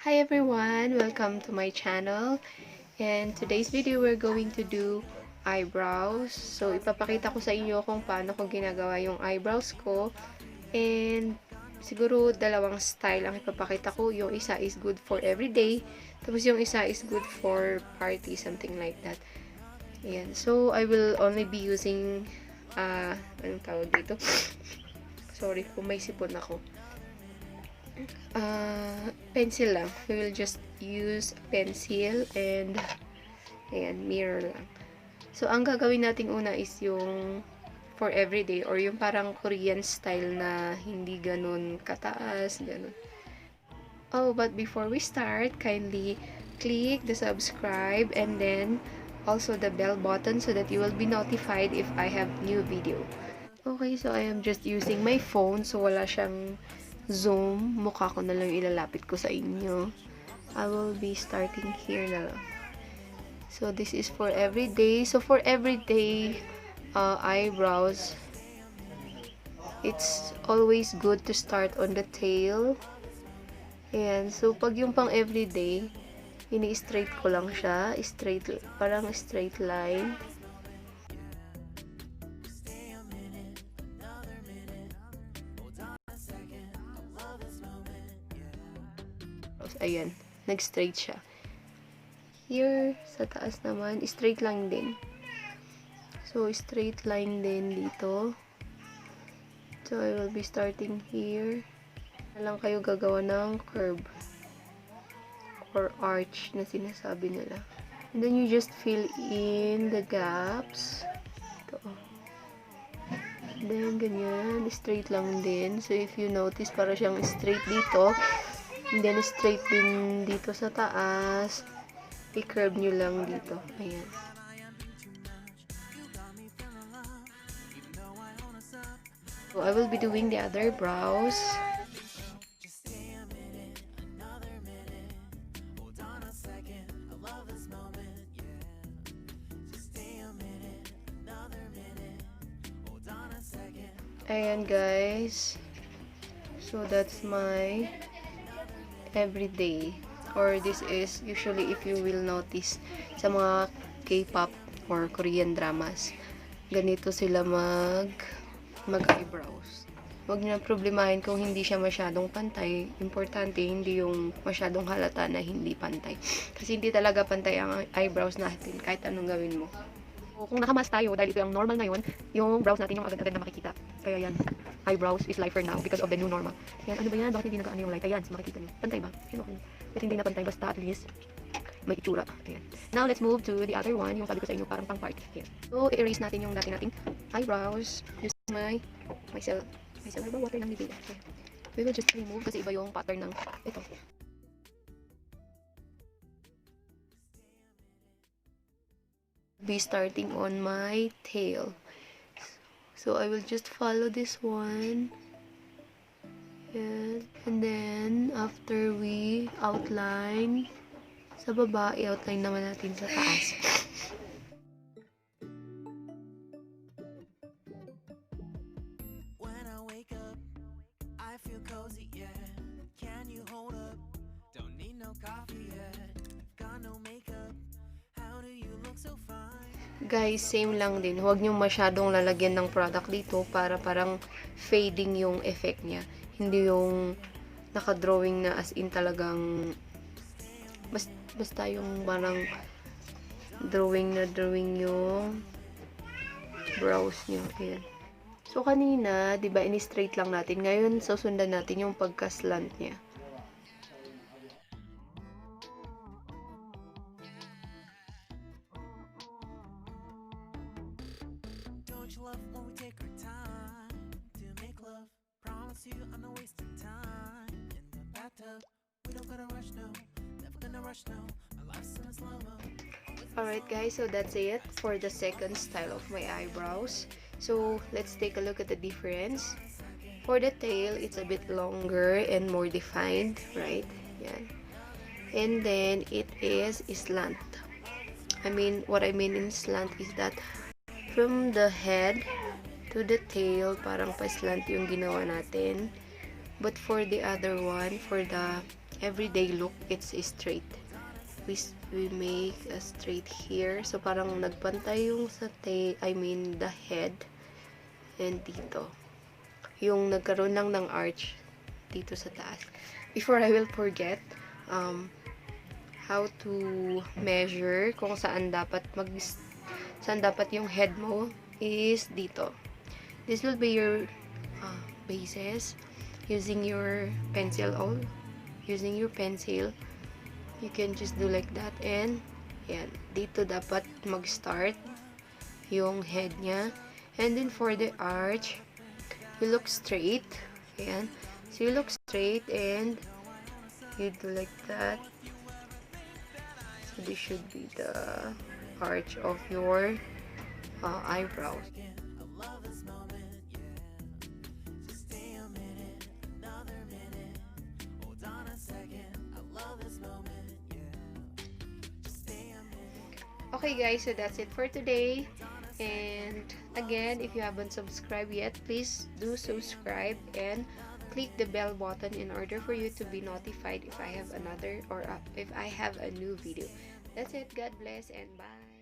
Hi everyone! Welcome to my channel. And today's video we're going to do eyebrows. So ipapakita ko sa inyo kung paano ko ginagawa yung eyebrows ko. And siguro dalawang style ang ipapakita ko. Yung isa is good for everyday. Tapos yung isa is good for party, something like that. Ayan. So I will only be using anong tawag dito? Sorry kung may sipon ako. Pencil lang. We will just use pencil and ayan, mirror lang. So, ang gagawin natin una is yung for everyday or yung parang Korean style na hindi ganun kataas, ganun. Oh, but before we start, kindly click the subscribe and then also the bell button so that you will be notified if I have new video. Okay, so I am just using my phone so wala siyang zoom. Mukha ko na lang ilalapit ko sa inyo. I will be starting here na lang. So, this is for everyday. So, for everyday eyebrows, it's always good to start on the tail. Ayan. So, pag yung pang everyday, ini-straight ko lang siya. Straight, parang straight line. Ayan, nag-straight siya. Here, sa taas naman, straight lang din. So, straight line din dito. So, I will be starting here. Na lang kayo gagawa ng curve or arch na sinasabi nila. And then, you just fill in the gaps. Ito. Then, ganyan. Straight lang din. So, if you notice, para siyang straight dito. And then, straight din dito sa taas. I-curve nyo lang dito. Ayan. So, I will be doing the other brows. Ayan, guys. So, that's my everyday, or this is usually, if you will notice sa mga K-pop or Korean dramas, ganito sila mag-eyebrows. Huwag niyo na problemahin kung hindi siya masyadong pantay. Importante, hindi yung masyadong halata na hindi pantay. Kasi hindi talaga pantay ang eyebrows natin kahit anong gawin mo. So, kung nakamas tayo, dahil ito yung normal ngayon, yung brows natin yung agad-agad na makikita. Kaya yan, eyebrows is life for now because of the new normal. Yan, ano ba yan? Bakit hindi nag-ano yung light? Ayan, makikita nyo. Pantay ba? Yan, okay. Kasi hindi na pantay, basta at least may itsura. Ayan. Now, let's move to the other one, yung sabi ko sa inyo, parang pang party. Ayan. So, i-erase natin yung dati nating eyebrows using my silver water ng Nivea. Ayan. We will just remove kasi iba yung pattern ng ito. Be starting on my tail. So, I will just follow this one. And then, after we outline sa baba, i-outline naman natin sa taas. When I wake up, I feel cozy, yeah. Can you hold up? Don't need no coffee yet. Got no makeup. How do you look so fine? Guys, same lang din. Huwag nyo masyadong lalagyan ng product dito para parang fading yung effect niya. Hindi yung naka-drawing na as in talagang basta yung parang drawing na drawing yung brows nyo. Ayan. So, kanina, diba, ini-straight lang natin. Ngayon, susundan natin yung pagka-slant niya. Love when we take our time to make love. Promise you I'm not wasting time in the bathtub. We don't gotta rush, no. Never gonna rush, no. My life's in a slow-mo. Alright guys, so that's it for the second style of my eyebrows. So let's take a look at the difference. For the tail, it's a bit longer and more defined, right? Yan. And then it is slant. What I mean in slant is that from the head to the tail, parang pa-slant yung ginawa natin. But for the other one, for the everyday look, it's straight. We make a straight here. So, parang nagpantay yung sa the head. And dito. Yung nagkaroon lang ng arch dito sa taas. Before I will forget, how to measure kung saan dapat yung head mo is dito. This will be your bases using your pencil. Using your pencil, you can just do like that, and yan, dito dapat mag-start yung head niya. And then for the arch, you look straight. Ayan. So you look straight and you do like that. So this should be the arch of your eyebrows. Okay guys, so that's it for today. And again, if you haven't subscribed yet, please do subscribe and click the bell button in order for you to be notified if I have another or if I have a new video. That's it. God bless and bye.